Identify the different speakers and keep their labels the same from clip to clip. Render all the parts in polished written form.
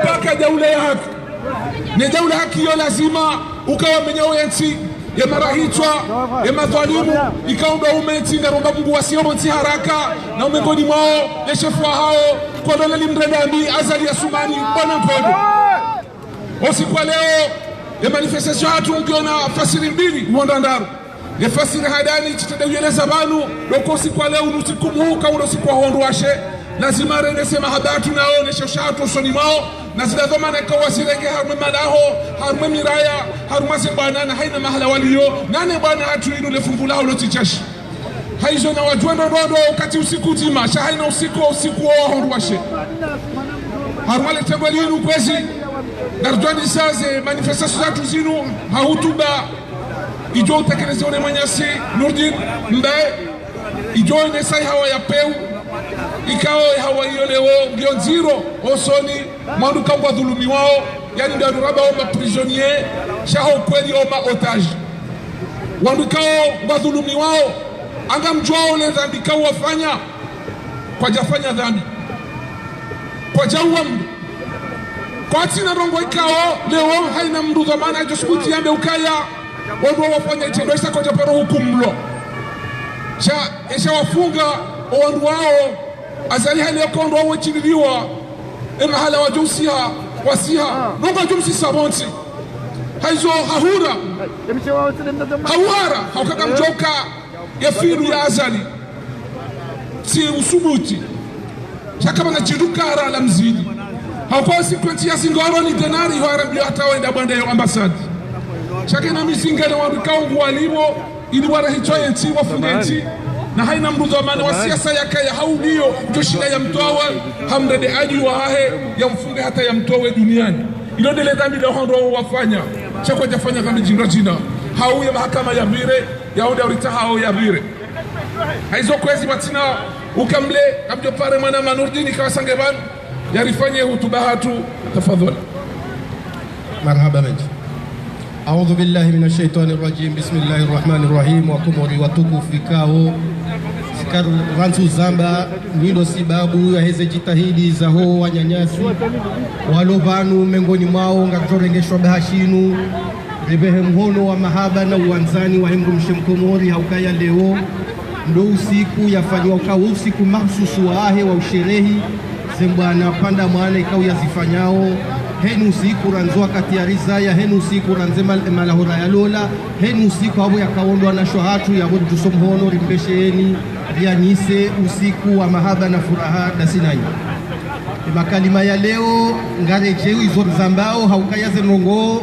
Speaker 1: mpaka daula ya haki. Ni daula haki hiyo lazima ukawa menyewe nchi ya marahitwa ya madhalimu ikaunga umeti ngaromba Mungu wasiyomo nti haraka na umengoni mwao yeshefua hao kwa dola limredambi azali ya sumani bwana mpodo. Usiku leo ya manifestation hatu ungiona fasiri mbili uondandaru ya fasiri hadani chitadaweleza banu loko usiku leo unutikuumuka unosiku wa hondu washe lazima renese mahabatu nao nesheshatu usoni mwao na zidadhomana kwa wasirenge harume madaho harume miraya harume zibana na haina mahala waliyo nane bwana hatu inu lefungulao lotichashi haizo na wajuendo rodo kati usiku zima shahaina usiku wa hondu washe harume letengwa linu kwezi Darjani saze manifestation zatu zinu hahutuba ijo utekeleze one manyasi Nurdin mbe ijo nesai hawa ya peu ikao hawa iyo lewo ndio zero osoni mwandu kambwa dhulumi wao yani ndio raba oma prisonnier shaho kweli oma otage wandu kao wadhulumi wao anga mjwao le dhambi kao wafanya kwa jafanya dhambi kwa jaua mdu kwa tina rongo ikao leo haina mdu dhamana ijo sikuti yambe ukaya wandu wafanya itendo isa kwa japaro hukumlo sha wafunga wandu wao azali hali yako wandu wao chililiwa mahala wajusiha wasiha rongo jumsi sabonti haizo hahura hawara haukaka mjoka ya firu ya azali si usubuti shakama na chidukara la mzidi haukwa sikwenti ya zingoro ni denari huarambio hata wenda bwanda ya ambasadi shake na mizingane warikao nguwalimo ili warahitoye nti wafunge nti na haina mruzo amane wa siasa yaka ya haulio joshida ya mtoawa hamdade aji wa hahe ya mfunge hata ya mtowe duniani ilo dele dhambi la hondo wafanya chakwa jafanya kama jingra jina hau ya mahakama ya vire ya huda urita hao ya vire haizo kwezi watina ukamle abjo pare mwana manurdini kawasange banu yarifanye hutuba hatu tafadhali.
Speaker 2: Marhaba menji. A'udhu billahi minash shaitani rajim. Bismillahir rahmanir rahim. Wa kumuri watukufu vikao sikaru rantu zamba nilo sababu ya heze jitahidi za ho wanyanyasi walovanu mengoni mwao ngatorengeshwa bahashinu rebehe mhono wa mahaba na uanzani wa hemru mshemkomori haukaya leo ndo usiku yafanywa kwa usiku mahsusu wahe wa usherehi zembwana panda mwana ikao yazifanyao henu usiku ranzoa kati ya rizaya henu usiku ranzema malahora ya lola henu usiku hapo yakaondwa na shohatu ya bodu tusomhono rimbesheni rianyise usiku wa mahaba na furaha dasinai makalima ya leo ngarejeu izor zambao haukayaze nongo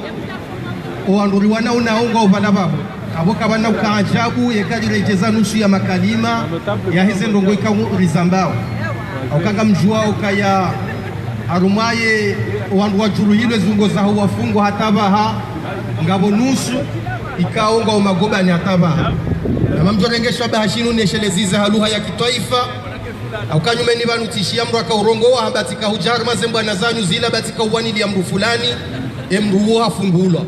Speaker 2: oanduri wana unaonga upanda babo aboka bana ukaajabu yekali rejeza nusu ya makalima ya heze ndongo ikauri zambao aukanga mjua ukaya arumaye wandu wajuru hilo zungo za wafungo hatabaha ngabo nusu ikaonga umagoba ni hatabaha na mamjorengeshwa bahashinu nesheleziza haluha ya kitaifa aukanyumeni banu tishia mru akaurongo wa batika hujar mazembo anazanyu zila batika uwanili ya mru fulani emru hafungulwa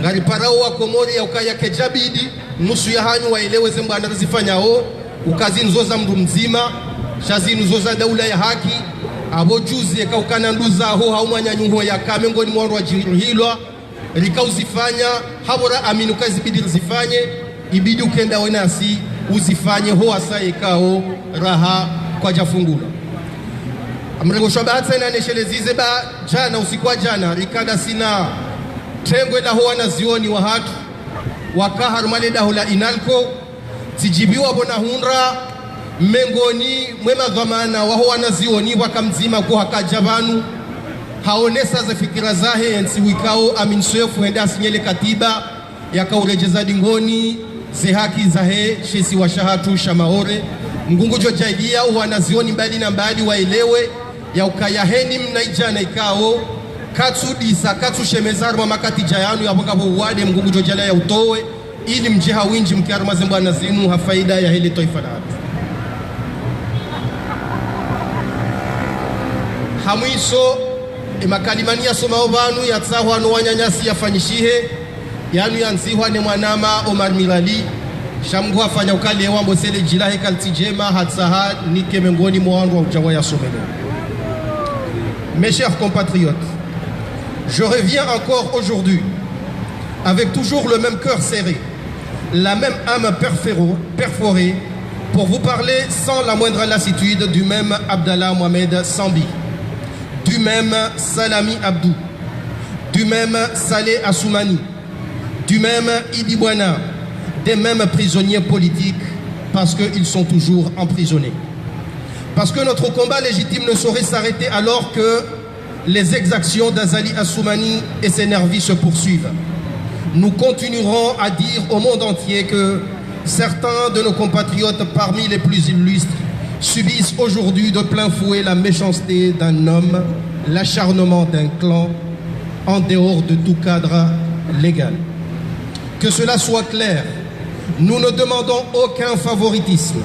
Speaker 2: ngari parao wa komori ya ukaya kejabidi nusu ya hanyu waelewe zembo anazifanyao ukazinzoza mru mzima shazinuzoza daula ya haki abo juzi ekaukana nduza ho haumanya nyungo ya kamengoni mwandu wa hilo likauzifanya habora aminu kazibidi zifanye ibidi ukenda wenasi uzifanye ho asa ikao raha kwa jafungula amrengo shobata na neshelezize ba jana usiku wa jana rikada sina tengwe la ho wanazioni wa hatu wakahar maleda hola inalko tijibiwa bona hunra mengoni mwema dhamana waho wanazioni wakamzima kwa hakajabanu haonesa za fikira zahe ensi wikao aminswefu henda asinyele katiba yakaurejeza dingoni ze haki zahe shesi wa shahatu shamaore mgungu jojaidia wanazioni mbali na mbali waelewe ya ukayaheni mnaijana ikao katsu disa katsu shemezar wa makati jayanu ya wakabo uwade mgungu jojala ya utowe ili mjiha winji mkiaru mazembo anazinu hafaida ya hili toifa na hatu hamwiso imakalimani ya somao banu ya tsahwa no wanyanyasi yafanyishihe yanu yanzihwa ne mwanama Omar Milali Shamgwa fanya ukali ewa mbosele jilahe kaltijema hatsaha nike mengoni mwangu wa ujawaya someno. Mes chers compatriotes, je reviens encore aujourd'hui avec toujours le même cœur serré, la même âme perforée pour vous parler sans la moindre lassitude du même Abdallah Mohamed Sambi, du même Salami Abdou, du même Saleh Assoumani, du même Idi Bouana, des mêmes prisonniers politiques parce qu'ils sont toujours emprisonnés. Parce que notre combat légitime ne saurait s'arrêter alors que les exactions d'Azali Assoumani et ses nervis se poursuivent. Nous continuerons à dire au monde entier que certains de nos compatriotes parmi les plus illustres subissent aujourd'hui de plein fouet la méchanceté d'un homme, l'acharnement d'un clan en dehors de tout cadre légal. Que cela soit clair, nous ne demandons aucun favoritisme.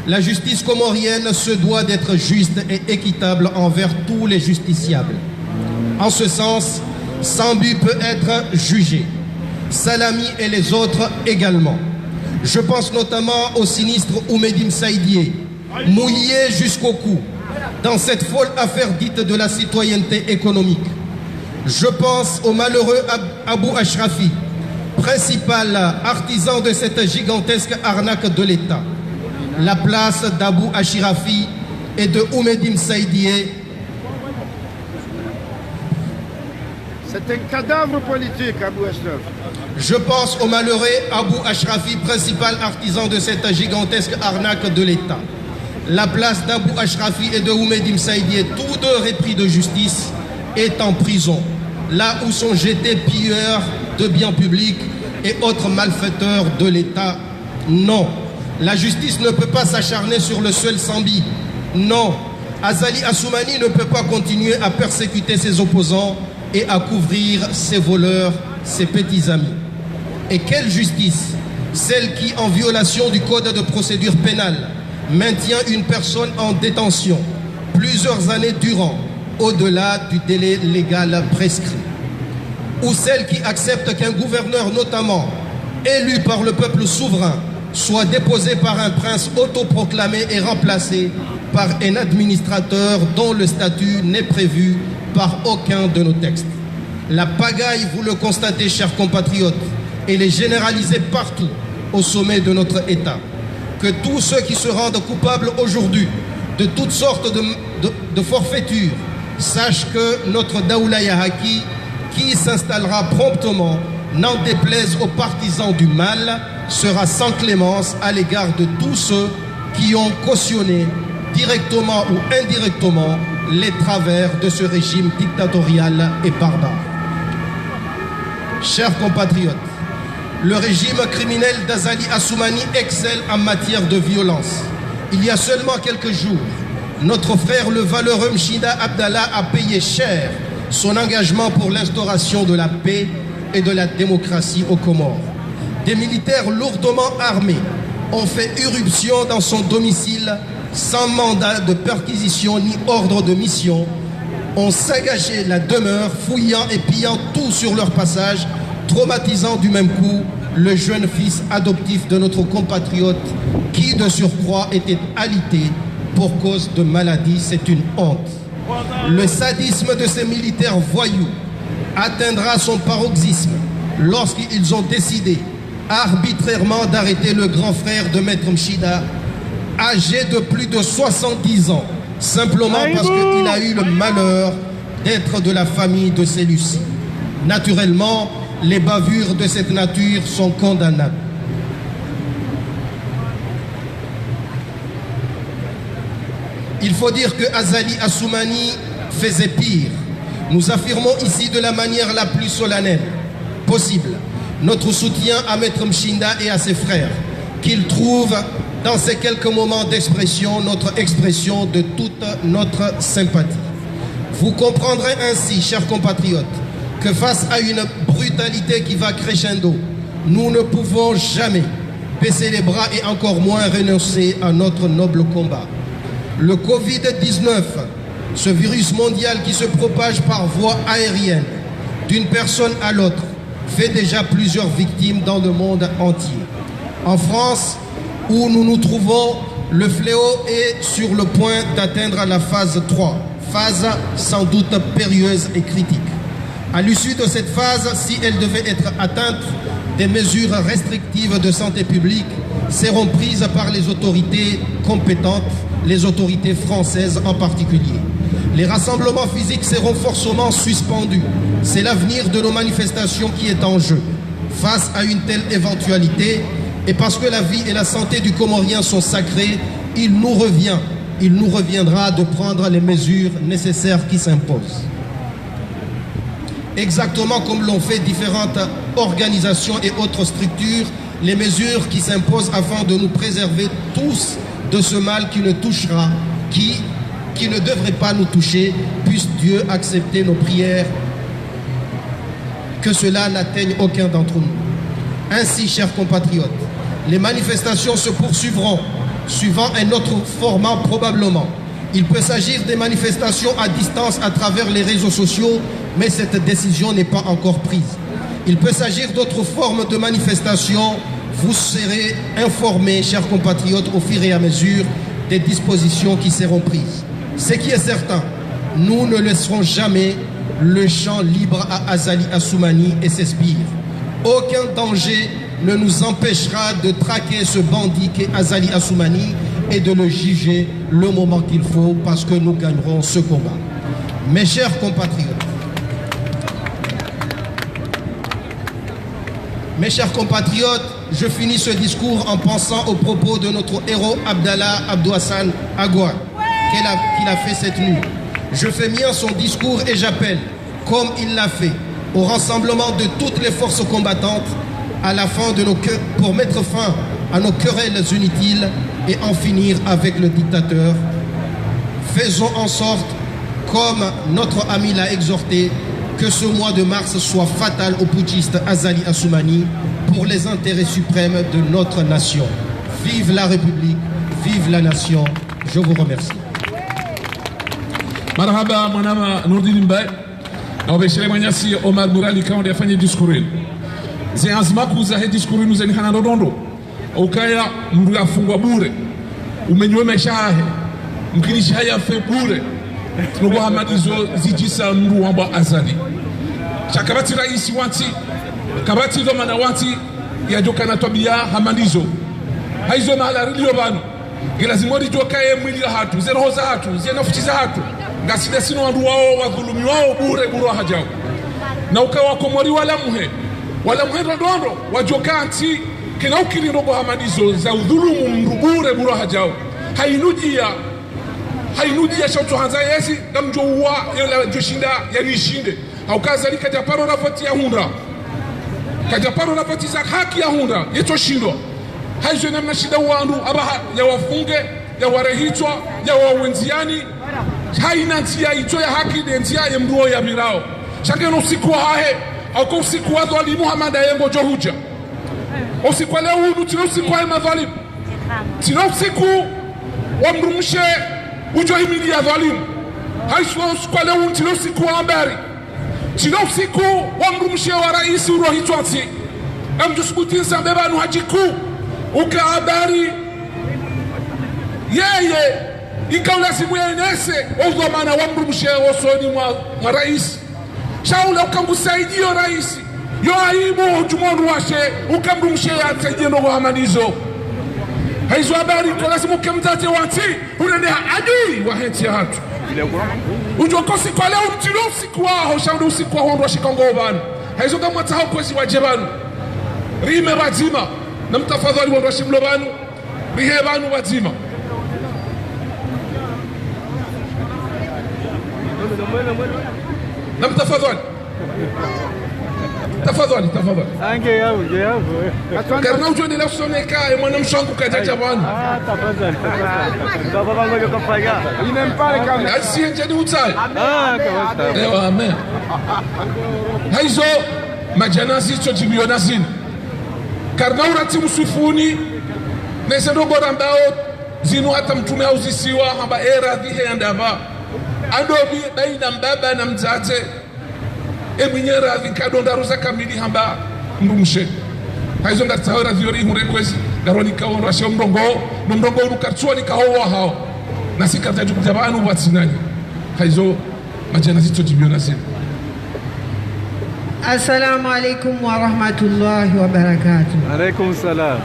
Speaker 2: La justice comorienne se doit d'être juste et équitable envers tous les justiciables. En ce sens, Sambi peut être jugé, Salami et les autres également. Je pense notamment au sinistre Oumedim Saïdié, mouillé jusqu'au cou dans cette folle affaire dite de la citoyenneté économique. Je pense au malheureux Abou Ashrafi, principal artisan de cette gigantesque arnaque de l'État. La place d'Abou Ashrafi et de Oumedim Saïdié.
Speaker 3: C'est un cadavre politique, Abou Ashraf.
Speaker 2: Je pense au malheureux Abou Ashrafi, principal artisan de cette gigantesque arnaque de l'État. La place d'Abou Ashrafi et de Oumedim Saïdié, tous deux repris de justice, est en prison, là où sont jetés pilleurs de biens publics et autres malfaiteurs de l'État. Non, la justice ne peut pas s'acharner sur le seul Sambi. Non, Azali Assoumani ne peut pas continuer à persécuter ses opposants et à couvrir ses voleurs, ses petits amis. Et quelle justice? Celle qui, en violation du code de procédure pénale, maintient une personne en détention plusieurs années durant, au-delà du délai légal prescrit. Ou celle qui accepte qu'un gouverneur, notamment élu par le peuple souverain, soit déposé par un prince autoproclamé et remplacé par un administrateur dont le statut n'est prévu par aucun de nos textes. La pagaille, vous le constatez, chers compatriotes, elle est généralisée partout au sommet de notre État. Que tous ceux qui se rendent coupables aujourd'hui de toutes sortes de forfaitures sachent que notre Daoula Yahaki, qui s'installera promptement, n'en déplaise aux partisans du mal, sera sans clémence à l'égard de tous ceux qui ont cautionné, directement ou indirectement, les travers de ce régime dictatorial et barbare. Chers compatriotes, le régime criminel d'Azali Assoumani excelle en matière de violence. Il y a seulement quelques jours, notre frère le valeureux Mchida Abdallah a payé cher son engagement pour l'instauration de la paix et de la démocratie aux Comores. Des militaires lourdement armés ont fait irruption dans son domicile sans mandat de perquisition ni ordre de mission, ont saccagé la demeure, fouillant et pillant tout sur leur passage, traumatisant du même coup le jeune fils adoptif de notre compatriote qui, de surcroît, était alité pour cause de maladie. C'est une honte. Le sadisme de ces militaires voyous atteindra son paroxysme lorsqu'ils ont décidé arbitrairement d'arrêter le grand frère de Maître Mchida, âgé de plus de 70 ans, simplement parce qu'il a eu le malheur d'être de la famille de Sélucie. Naturellement, les bavures de cette nature sont condamnables. Il faut dire que Azali Assoumani faisait pire. Nous affirmons ici de la manière la plus solennelle possible notre soutien à Maître Mchinda et à ses frères, qu'ils trouvent dans ces quelques moments d'expression notre expression de toute notre sympathie. Vous comprendrez ainsi, chers compatriotes, que face à une brutalité qui va crescendo, nous ne pouvons jamais baisser les bras et encore moins renoncer à notre noble combat. Le Covid-19, ce virus mondial qui se propage par voie aérienne d'une personne à l'autre, fait déjà plusieurs victimes dans le monde entier. En France, où nous nous trouvons, le fléau est sur le point d'atteindre la phase 3, phase sans doute périlleuse et critique. À l'issue de cette phase, si elle devait être atteinte, des mesures restrictives de santé publique seront prises par les autorités compétentes, les autorités françaises en particulier. Les rassemblements physiques seront forcément suspendus. C'est l'avenir de nos manifestations qui est en jeu. Face à une telle éventualité, et parce que la vie et la santé du Comorien sont sacrées, il nous reviendra de prendre les mesures nécessaires qui s'imposent. Exactement comme l'ont fait différentes organisations et autres structures, les mesures qui s'imposent afin de nous préserver tous de ce mal qui ne touchera, qui ne devrait pas nous toucher, puisse Dieu accepter nos prières, que cela n'atteigne aucun d'entre nous. Ainsi, chers compatriotes, les manifestations se poursuivront, suivant un autre format probablement. Il peut s'agir des manifestations à distance à travers les réseaux sociaux, mais cette décision n'est pas encore prise. Il peut s'agir d'autres formes de manifestations. Vous serez informés, chers compatriotes, au fur et à mesure des dispositions qui seront prises. Ce qui est certain, nous ne laisserons jamais le champ libre à Azali Assoumani et ses sbires. Aucun danger ne nous empêchera de traquer ce bandit qu'est Azali Assoumani et de le juger le moment qu'il faut, parce que nous gagnerons ce combat. Mes chers compatriotes, je finis ce discours en pensant aux propos de notre héros Abdallah Abdouhassan Agouar, qu'il a fait cette nuit. Je fais mien son discours et j'appelle, comme il l'a fait, au rassemblement de toutes les forces combattantes à la fin de pour mettre fin à nos querelles inutiles et en finir avec le dictateur. Faisons en sorte, comme notre ami l'a exhorté, que ce mois de mars soit fatal au putschiste Azali Assoumani pour les intérêts suprêmes de notre nation. Vive la République, vive la nation. Je vous remercie.
Speaker 1: Marhaba mwanama Nurdin Mbaye na obeshele manyasi Omar Murali kaonde afanye diskurini ziazima kuza he diskurini zeni hana ndondo ukaya mndu afungwa bure umenywe meshahe mkinishi haya fe bure tunobo hamadizo zijisa mndu wamba Azali chakabati raisi wanti kabati do mana wanti ya jokana tobia hamadizo haizo mahala rilio banu gilazimori jokaye mwili hatu zeroza hatu zenafutiza hatu ngasida sino wandu wao wadhulumi wao bure bure hajao na ukawa komori wala muhe ndondo wajokanti kina ukiri robo hamadizo za udhulumu mbure bure hajao hainujia shautu hanza yesi namjo uwa yola joshinda yanishinde haukaza likajaparo rafati ya hunda kajaparo rafati za haki ya hunda yeto shindo haizo namna shida wandu abaha ya wafunge ya warehitwa ya wawenziani haina ntia ito ya haki de ntia ya mruo ya mirao shake no usiku hahe au kwa usiku wa dhalimu hamada yengo johuja usiku wa leo hunu tino usiku wa madhalimu tino usiku wa mrumshe ujo himili ya dhalimu haiswa usiku wa leo hunu tino usiku wa ambari tino usiku wa mrumshe wa raisi urohitwati mjusubutinsa mbeba nuhajiku uka habari yeye ikaula simu ya inese wadhamana wa mrumshe wasoni mwa raisi shaula ukamkusaidia raisi yo aibu ujumonu washe ukamrumshe atasaidia ndogo hamanizo haizo habari kwa lazima kemtate wati unende adui wa henti ya hatu ujokosi kwa leo mtilo usiku wao shaudi usiku wao ndo shikongo banu haizo kama tahau kwezi wajebanu rime bazima na mtafadhali wa rashimlo banu rihe banu bazima نعم تفضل
Speaker 4: ange yao
Speaker 1: karna ujoni la soneka e mwana mshangu kajaja bwana
Speaker 4: tafadhali ngoja kafaga
Speaker 3: inempale kama
Speaker 1: asi njeni utai
Speaker 4: kawasta
Speaker 1: ewa amen haizo majanasi chojibiona nazini karna urati musufuni nese ndogora mbao zinu hata mtume hauzisiwa hamba era dhihe andava adobi baina mbaba na mzate emwinyera vikado ndaruza kamili hamba ndumshe haizo ngatahora dhiori hurekwezi ngaro nikaona sio mrongo urukartua nikaoa hao na sikata jukujabanu watsinani haizo majana zito jibiona sina.
Speaker 5: Assalamu alaikum wa rahmatullahi wa barakatuh.
Speaker 4: Alaikum salam.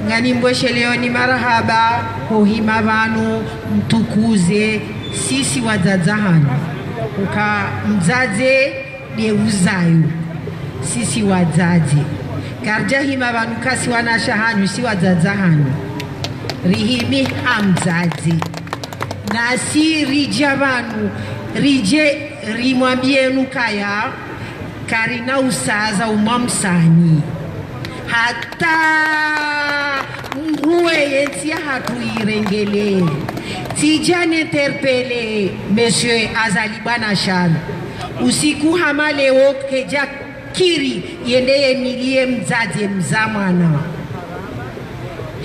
Speaker 5: Ngani mbweshe leo ni marahaba hohima vanu mtukuze sisi wadzadzahanu uka mdzadze deuzayo sisi wadzadze karja hima vanu kasi wanashahanu si wadzadzahanu rihimi hamdzadze nasi rija vanu rije rimwambienu kaya karina usaza umamsani hata nguwe yensia hatuirengele tijane interpele monsieur Azali Banashal usiku hama leo keja kiri yendeye milie mzazi mzamana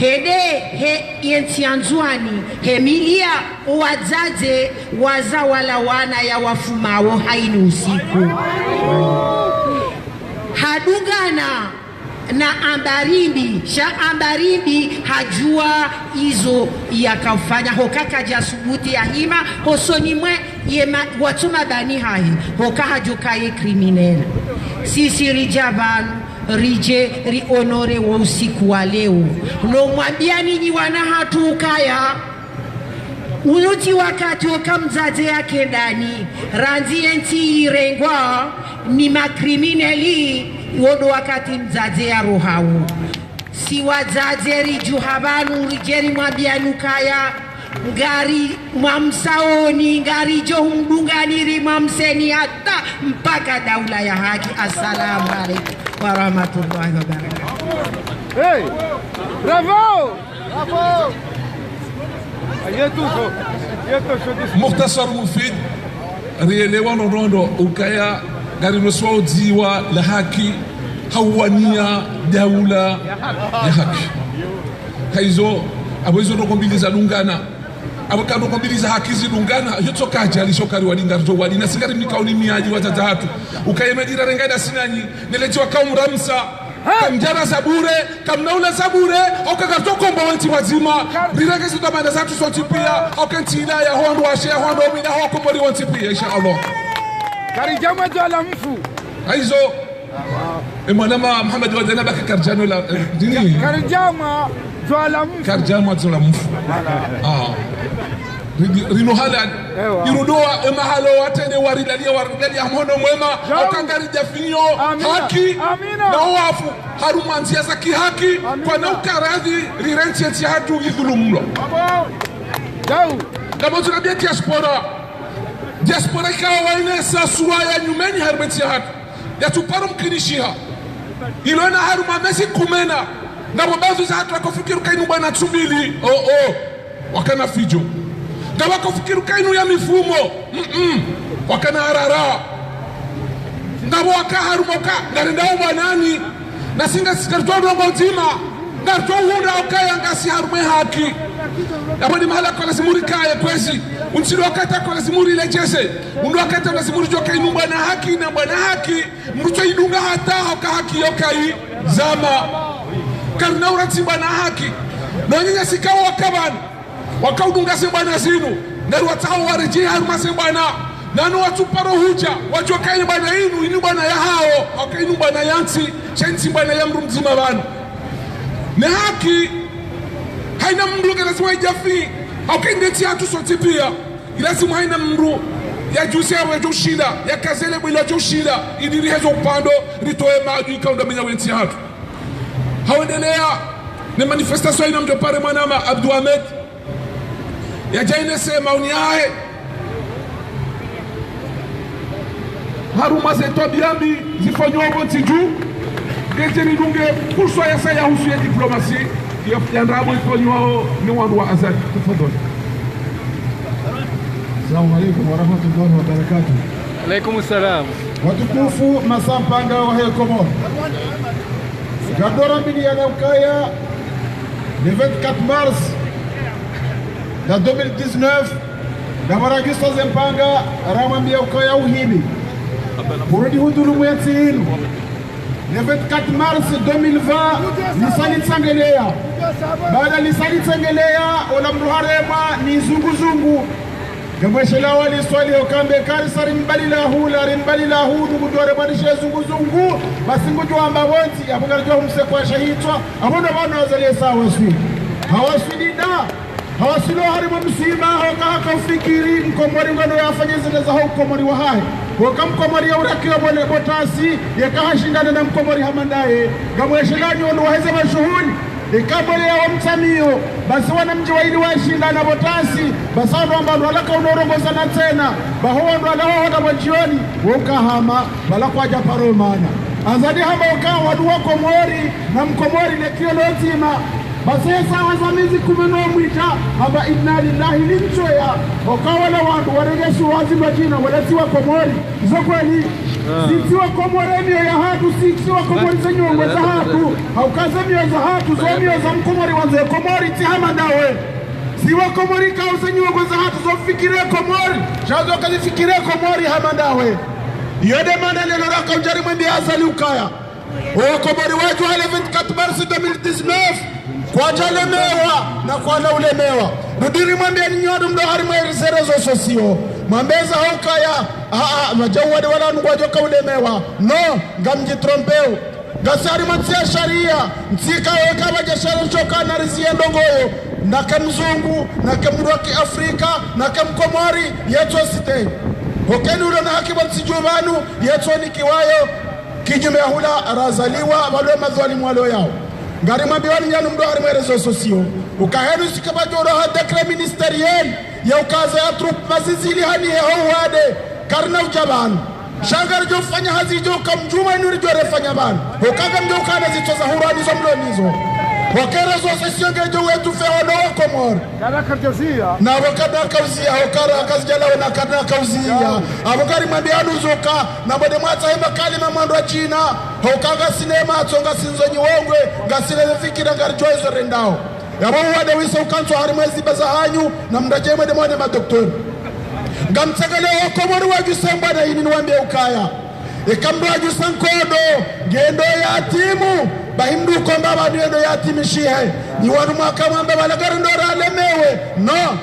Speaker 5: hede he yensianzuani hemilia wazaze waza wala wana ya wafumao haini usiku hadungana na ambarimbi sha ambarimbi hajua hizo yakafanya hokaka jasubuti ya hima hosoni mwe yema watuma bani hahi hoka hajuka ye criminel sisi rijabanu rije ri honore wa usiku wa leo no mwambia ninyi wana hatukaya unuti wakati wakamzaze yake ndani ranzi enti irengwa ni makrimineli wodo wakati mzaze ya rohawo si wazaze rijuhabanu rijeri mwabianukaya ngari mwamsaoni ngari johumdunganiri mwamseni hata mpaka daula ya haki. Assalamu alaikum wa rahmatullahi wa barakatuh.
Speaker 3: Hey, bravo! Bravo!
Speaker 1: Mukhtasar mufid rielewa nondo ukaya gari noswa udziwa la haki hawania daula ya haki kaizo aboizo nokombiliza lungana abakando kombiliza haki zilungana yotokaje alishokari walinga rjo walina singari mikaoni miaji watata hatu ukayemedira rengada sinanyi neleji wakaumu ramsa kamjara zabure kamnaula zabure okakarto komba wanti wazima rireke sitamanda zatu soti pia okantila ya hondo washe hondo mina hoko mori wanti pia insha Allah
Speaker 3: karijama jala mfu
Speaker 1: aizo mwanama Muhammad wadana baka karjano la dini
Speaker 3: karijama jala mfu
Speaker 1: rino halan irudoa mahalo watene waridalia hono mwema okangari jafinyo haki na wafu harumanzia za kihaki kwa na ukaradhi rirenchi ya hatu idhulumlo kama tunabia diaspora ikawa wainesa suwaya nyumeni harumenti ya hatu ya tuparu mkinishiha iloena haruma mesi kumena na mabazu za hatu wakofikiru kainu bwana tubili wakana fijo na wakafikiru kainu ya mifumo wakana harara na wakaharumoka ngarenda umanani na singa sikartoa ndongo nzima ngartoa hunda okaya ngasi harume haki yaboni mahala kwa lazimuri kaya kwezi unchido wakata kwa lazimuri lechese undu wakata lazimuri joka inu bwana haki na bwana haki mrucho idunga hata hoka haki yokai zama karna urati bwana haki na nyanya sikawa wakabani wakaudunga sembana zinu na watao wareje haruma sembana nanu watuparo huja wajoka inu bwana inu bwana ya hao okainu bwana yansi chensi bwana ya mru mzima bana na haki haina mru lazima ijafi okaindeti hatu sote pia lazima haina mru ya jusi ya wejo shida ya kazele bila jo shida idiri hezo upando ritoe maji ikaunda minya wensi hatu hawendelea ni manifestation ina mjopare mwanama Abdou Ahmed ya jaine sema uniahe haruma zeto biambi zifanywa bonti juu ngejeni dunge kurso ya saya husu ya diplomasi ya ndrabo ifanywa ni wandu wa Azali. Tafadhali.
Speaker 6: Assalamu alaikum wa rahmatullahi wa barakatuh.
Speaker 4: Alaikum salam.
Speaker 6: Watukufu masampanga wa Hekomor Gardora mbili ya Naukaya le 24 mars de 2019 Damaragista Zempanga Ramambia Ukaya Uhimi Burundi Huduru Mwetinu le 24 mars 2020 lisalitsengelea baada lisalitsengelea ola mruharema ni zunguzungu gamweshela wali swali okambe kalisa rimbalilahu la rimbalilahu ngudore manishe zunguzungu basi ngujwamba bonzi abugarjo humse kwa shahitwa abona bana wazalie sawa swi hawaswidi da hawasilo harimu msima hawaka ufikiri mkomori ngano yafanye zile za mkomori wa hai waka mkomori ya urakiwa mwele botasi yakahashindana na mkomori hamandaye gamweshelani wanu waheze mashuhuli ikabole ya wamtamio basi wana mji wa ili washindana botasi basi wanu ambalo walaka unorongoza na tena bahuwa ndo alawa wada wajioni wakahama walaka waja paromana azadi hama wakawa wadu wa komori na mkomori lekio lotima basi yesa wazamizi kumeno mwita haba inna lillahi limchoya wakawala wadu waregeshu wazima jina waletiwa komori izo kweli sitiwa komoreni ya hatu sitiwa komori za nyongo za hatu haukaze mio za hatu zo mio za mkomori wanze komori tihama dawe siwa komori kauze nyongo za hatu zo fikire komori shazo kazifikire komori hama dawe yode mana lelo raka ujari mwembi asali ukaya komori watu hale 24 mars 2019 kwa jalemewa na kwa na ulemewa rudiri mwambia ni nyodo mdo harimu ya riserezo sosio mwambeza haukaya majawade wala nungwajoka ulemewa no gamji trompeu gasari matsia sharia ntika weka majashara choka na rizia ndongoyo na kemzungu na kemruaki Afrika na kemkomori yeto site hokeni ulo na haki batsijubanu yeto ni kiwayo kijume hula razaliwa walwe madhwalimu walo yao ngari mwambiwani njanu mdo harimerezo sosio ukahenu sikabajoro ha dekre ministeriel ya ukaza ya trup mazizili hani ya hauwade karna ujabanu shangari jo fanya hazi jo kamjuma inuri jo refanya banu ukaga mdo ukana zitoza hurani zo mlonizo wakerezo sosio ngejo wetu feono wa komori na wakada kauzia wakara kazijala wana kada kauzia abukari mwambiwani uzuka na mwede mwata hema kalima mwando wa China haukaga sinema atonga sinzonyi wongwe ngasile fikira ngari joizo rendao yabo wade wisa ukanso harimwezi bazahanyu na mdaje mwede mwane madoktori ngamtegele wakomori wajusamba na ini niwambie ukaya ikamdo wajusankodo ngendo ya timu bahimdu komba baduendo ya timishihe ni wanu mwaka mwambe walagari ndora alemewe no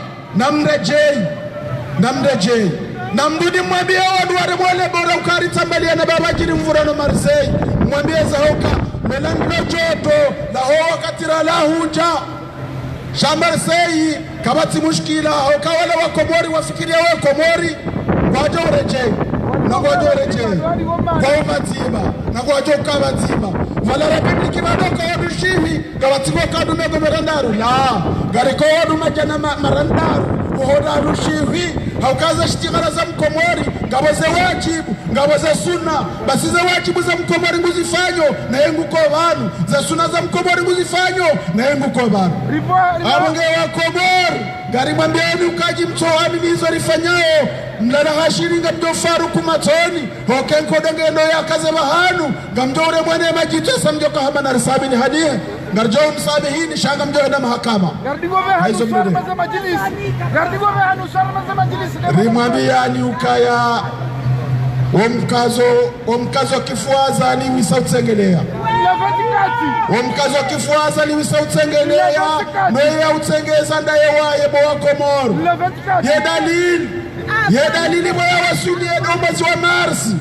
Speaker 6: namrejei namdudi mwambie wadu wade mwale bora ukari tambalia na baba jini mvurano Marseille mwambie zahoka melandilo joto la hoa katira la hunja Marseille kabati mushkila ukawala wa komori wafikiria wa komori wajo urejei na wajo urejei kwa umatima na wajo ukabatima vala republiki madoka wadu shihi kabatiko kadu mego merandaru la gariko wadu majana marandaru uhodaru shihi haukaza shtigara za mkomori ngaboze wajibu ngaboze suna basi za wajibu za mkomori nguzifanyo na yengu kwa vanu za suna za mkomori nguzifanyo na yengu kwa vanu abonge wa komori gari mwambiani ukaji mtoani nizo rifanyao mlana hashiri nga mdo faruku matoni hokenko dengendo ya kaze bahanu nga mdo ure mwene majitesa mjoka hama na risabi ni hadie ngarjo msabi hii ni shanga mjo enda mahakama rimwambiani ukaya omkazo kifuaza ni wisa utsengelea omkazo kifuaza ni wisa utsengelea meya utsengeza ndaye waye bowa komoro ye dalili boya wasuli edo mwezi wa Marsi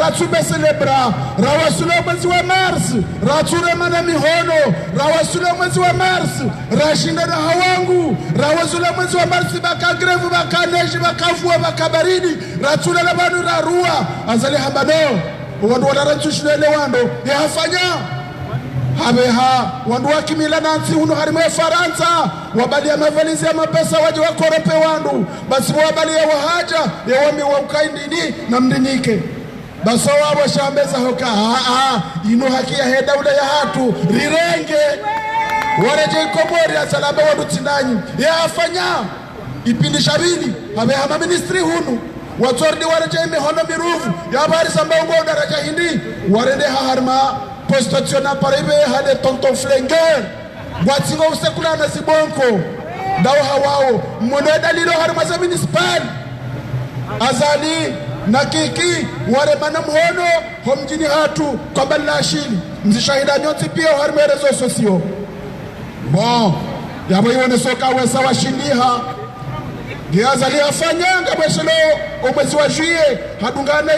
Speaker 6: ratsube celebra rawasule mwezi wa Marsi ratsure mana mihono rawasule mwezi wa Marsi rashinda na hawangu rawasule mwezi wa Marsi baka grevu baka neji baka fuwa baka baridi ratsule na banu rarua azali hambano wandu wadarantushulele wando ya hafanya habeha wandu wakimila nansi hunu harimo ya Faransa wabali ya mavalizi ya mapesa waje wakorope wandu basi wabali ya wahaja ya wami wa ukaindini na mdinike basa wabo shambeza hoka inu haki ya heda ule ya hatu rirenge wareje komori ya salaba wandu tindanyi ya afanya ipindi shabili habeha maministri hunu watordi wareje mihono mirufu ya habari samba ungo daraja hindi warende harma postation aparibe hade tonton flenger watingo usekula na zibonko dawa hawao mwana dalilo harma za municipal azali na kiki ware mana mhono homjini hatu kwa bala shili mzishahida nyoti pia harime rezo sosio bon yabo iwane soka wesa washindiha giazali afanyanga mweshelo umwezi wa juye hadungane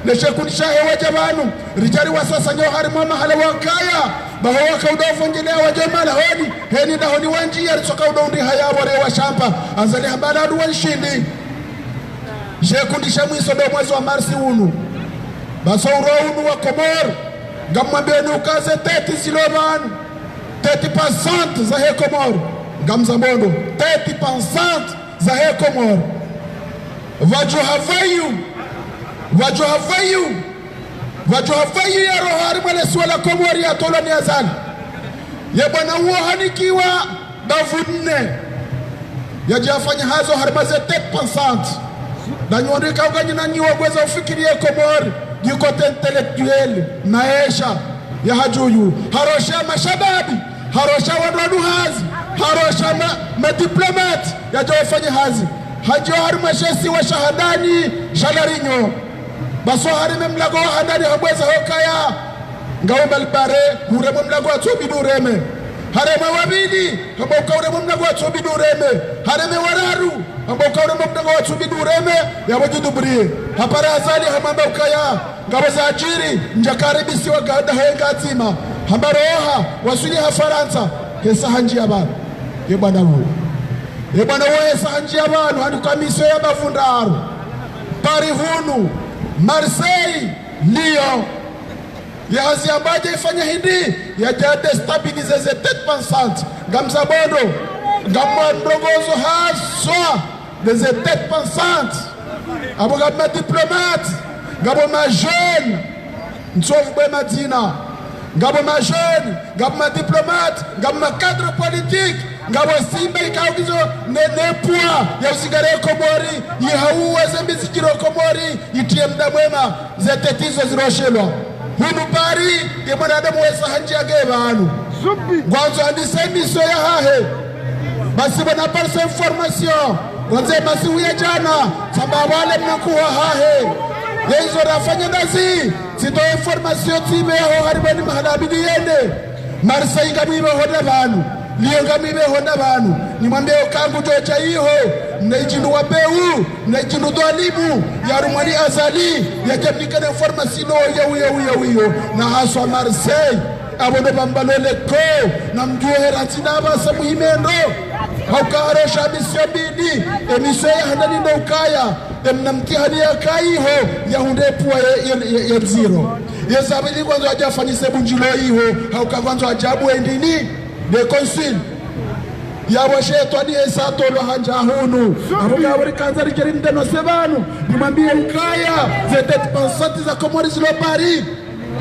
Speaker 6: neshekundisha hewa jamanu rijari wa sasa nyo harimo mahala wakaya baho waka udovonjelea wa jamala honi heni na honi wanji ya risoka udoundi haya ware wa shampa anzali hambana adu wanshindi shekundisha mwiso do mwezi wa marsi unu baso uro unu wa Komor ngamwambia ni ukaze 30 silomanu 30% za he Komor ngamzambondo 30% za he Komor vajohavayu ya rohari mwele suwala Komori ya tolo ni azali ye bwana uo hanikiwa davunne ya jafanya hazo harimaze 30% na nyondika uganyina nyiwa gweza ufikirie Komori jikote intelektueli maesha ya hajuyu harosha mashababi harosha wanwanu hazi harosha madiplomati ya jawafanya hazi hajohari mashesi wa shahadani shalarinyo baso harime mlago wa handani habweza hokaya ngawe balbare huremo mlago wa tubidu reme hareme wabidi hamba ukauremo mlago wa tubidu reme hareme wararu hamba ukauremo mlago wa tubidu reme ya wajudu brie hapara azali hamba ukaya ngawe za ajiri njakaribisi wa gada henga atima hamba roha wasuli ha Faransa hesa hanji ya bana ye bwana huo ye bwana huo hesa hanji ya bana hanu kamiso ya bavundaru Paris hunu Marseille, Lyon, yahazi ambaje ifanya hindi ya jade stabilize ze 30% gamza bondo gamwa ndongozo haswa ze 30% abo gamma diplomate gabo ma jeune nsovu bwe madina gabo ma jeune gabo ma diplomate gabo ma cadre politique ngabo simba ikaugizo nepua ya usigare Komori yihauwe zembizi jiro Komori itie mda mwema zetetizo ziroshelwa hunu pari ye mwanadamu wesa hanji ageba hanu gwanzo handisemiso ya hahe basi wana parse information gwanze masi uya jana samba wale mnakuwa hahe yezo rafanya nazi sito information time yaho haribani mahalabidi yende Marseille ngamiwe hoda banu Lionga mibe honda banu nimwambie ukangu jocha hiyo mnaijindu wa beu mnaijindu dhalimu ya rumani azali ya kemnikana information uyo na haswa Marseille abono bambalole ko na mjuhe ratina basa muhimendo haukarosha misio bidi emisio ya handani ndo ukaya emnamtihani ya kaiho ya hundepua ya zero yesabili kwanzo ajafanyise bunjilo hiyo haukakwanzo ajabu endini de consul yabo shetani esato lo hanja hunu abuga buri kanzari gerinde no sebanu nimwambie ukaya ze 30% za Komori zilo Paris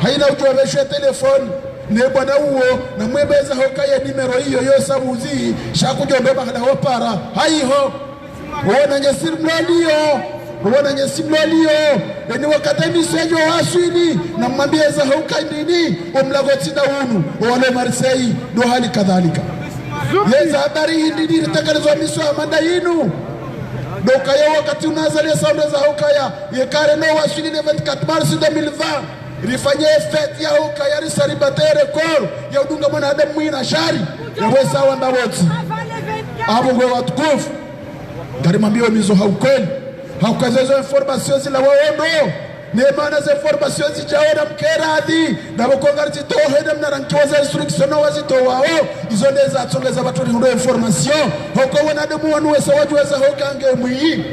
Speaker 6: haina ujobeshe telefoni ne bwana huo na mwebeza hokaya nimero hiyo yosabuzi shakujombe bahala hopara haiho uona nyesiri mlolio ni wakati misenyo waswini na mwambie za hauka ndini umlagotina hunu wale Marseille do hali kadhalika yeza habari ndini ritakalezwa miswa amanda yinu dokaya wakati unazalia saunda za hukaya yekare no waswini le 24 mars 2020 rifanye fete ya hukaya risaribatere koro ya udunga mwanadamu mwina shari ya wesa wanda wotsi abo gwe watukufu ngari mwambie mizo haukweli haukazezo information zila waondo nemana ze information zijaona mkeradhi nabokonga zitohe namna rankiwaza instruction wazito wao izo ndeza atsongeza baturi ndo information hoko wana demu wanuwesa wajweza hokange mwi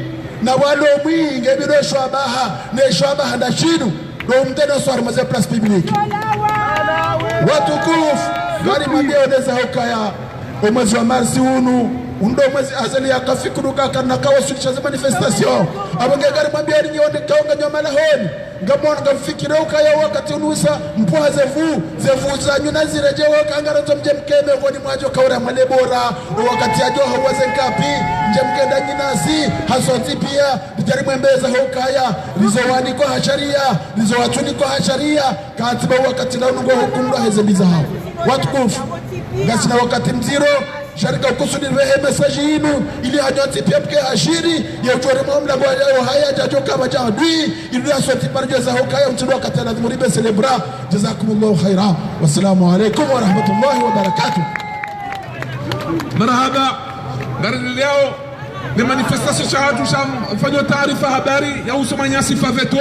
Speaker 6: na walo mwi ngebiro shwabaha ne shwabaha ndashidu ndo mtena swari maze place publique watukufu gari mwambie ndeza hokaya omwezi wa marsi unu undo mwezi azali yakafikuru kana kawasulisha za manifestation abangegari mwambia nyonde kaonga nyoma la honi ngamona ngamfikire ukaya wakati unusa mpwa zevu za nyuna zireje wakangara tomje mkeme ngoni mwajo kaura malebora wakati ajo hawaze nkapi nje mkenda nyinasi hasonzi pia bijari mwembeza hokaya rizowani kwa hasharia rizowatuni kwa hasharia katiba wakati la ungo hukumra hezembiza hao watukufu ngasina wakati mziro
Speaker 1: sharika kusudi ve message yinu ili hajati pia mke ashiri ya uchore mamla kwa leo haya jajoka majadui ili asoti barjeza hokaya mtudo katana dhimuribe celebra jazakumullahu khaira wassalamu alaykum wa rahmatullahi wa barakatuh. Marhaba gari leo ni manifestation shahadu shamfanywa taarifa habari ya usoma nyasi faveto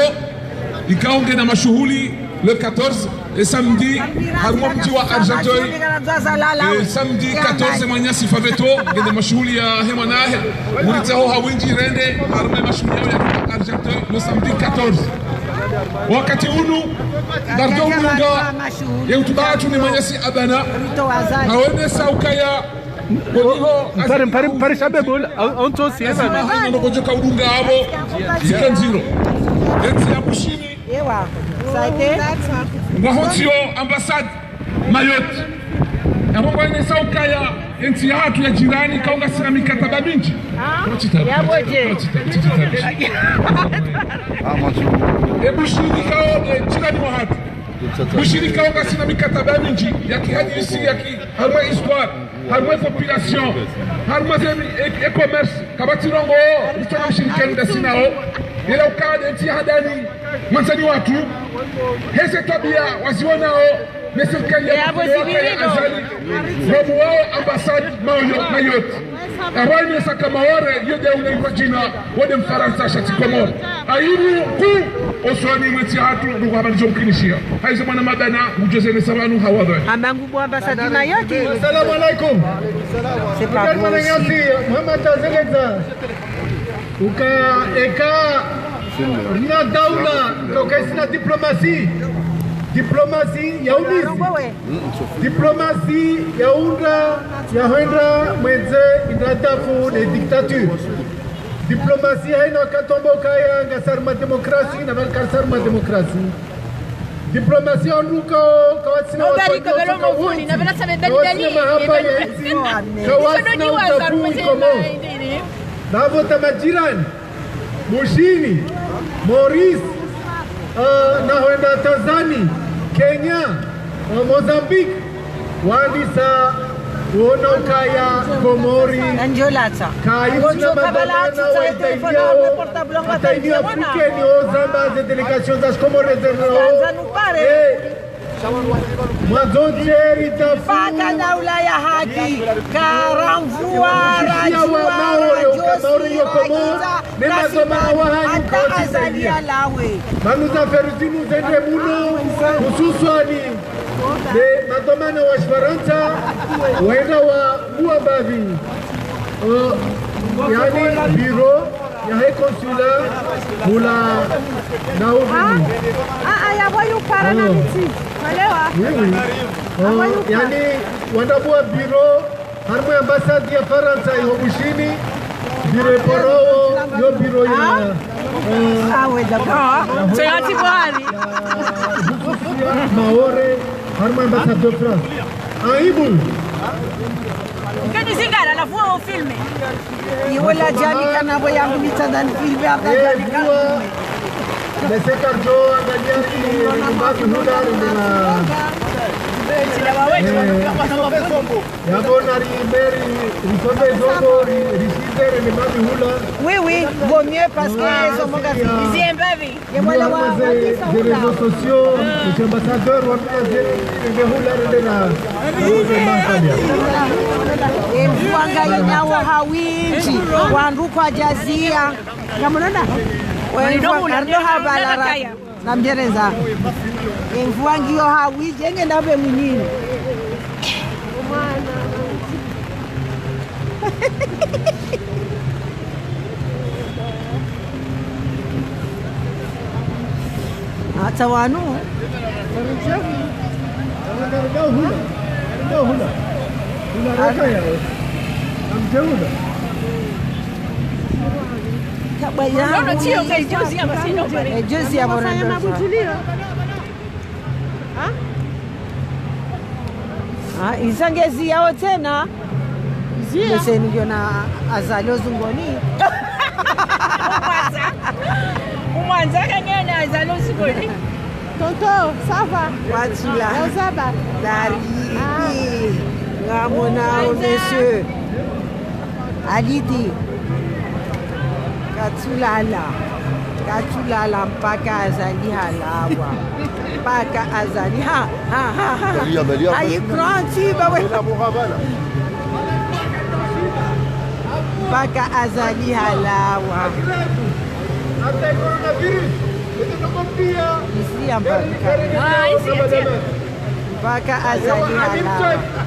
Speaker 1: ikaonge na mashughuli le 14 et samedi harmo mji wa Argenteuil samedi 14 manyasi faveto ngende mashughuli ya hema nahe muritaho hawinji rende harmo mashughuli ya Argenteuil le samedi 14 wakati unu dardo unga ya utubatu ni manyasi abana hawene saukaya
Speaker 4: Mpari shabebul, onto siasa.
Speaker 1: Hana nogojoka udunga abo zikanziro eti ya bushini ngahotio ambassade Mayotte Mungu ene saukaya enti ya hatu ya jirani kaunga sina mikataba mingi bushini kaoge jirani wa hatu bushini kaunga sina mikataba mingi ya kihadisi ya harma histoire harma population harma e-commerce kabatirongo mtana mshirikani da sinao ila ukade enti hadani mansani watu hese tabia wasionao na serikali ya azali robo wao ambassade Mayotte awani saka maware yote una jina wode mfaransa shati komoro ayiru ku oswani mweti hatu ndugu habari jomkinishia haizo mwana madana ujozene sabanu hawadha
Speaker 5: amangu bwa ambassade Mayotte.
Speaker 6: Assalamu alaikum.
Speaker 5: C'est pas bon aussi.
Speaker 6: Muhammad Azeleza uka eka rina daula ukaisina diplomasi ya unizi diplomasi ya unda ya henda mwenze inatafu de dictature diplomasi haina katombo kaya ngasarma demokrasi na valkarsarma demokrasi diplomasi onduka kawatsina
Speaker 7: Nobody can go on phone. Na vela sabe dalili.
Speaker 6: kawatsina utafu komo navota majirani Mushini Maurice na huenda Tanzania, Kenya, Mozambique, Wandisa, uona ukaya Komori,
Speaker 5: Anjolata.
Speaker 6: Kaisna Madalena, Wataini Africaine, Zamba, des délégations das Comores de Mwanzonjeri tafu
Speaker 5: Paka daula ya haki karamvua rajua hata azalia lawe
Speaker 6: manuza ferutinu zende muno hususwani de madomana wa Faransa wenda wa Buabavi yani biro ya he consula mula nauvini
Speaker 7: ya boyu para na miti. Malewa.
Speaker 6: Yani wandabua biro harmu ambassade ya Faransa yo bushini biro porowo yo biro ya
Speaker 5: awe daga
Speaker 7: Sayati bwari.
Speaker 6: Maore harmu ambassade de France aibu
Speaker 7: Kani zingara la fuo filme.
Speaker 5: iwala jali kana bo yangu mitadani filme akajali kana
Speaker 6: Nesse cardio angalia mbaki muda na Yabonari Mary risonde zongo risizere ni mami hula.
Speaker 5: oui vaut mieux parce que son monga
Speaker 7: Zimbabwe.
Speaker 5: yemwala wa
Speaker 6: des réseaux sociaux les ambassadeurs de hula ndena
Speaker 5: emfuanga inyawo hawinji wanduka jazia kamonana Kardo habalara na mjereza emfuangio hawiji enge ndabe munini hata wanu
Speaker 7: Não tinha o que Deus ia assim não.
Speaker 5: Juzi ya boranda. Isangezi yao tena. Zia. Ndio na azalio zungoni.
Speaker 7: Umwanza kangena azalio zungoni.
Speaker 5: Tonto, ça va? Watula. Zaba. Dari.
Speaker 8: monao monsieur Alidi katulala mpaka azali halawa mpaka azali ayikrantiba mpaka azali halawa mpaka azali halawa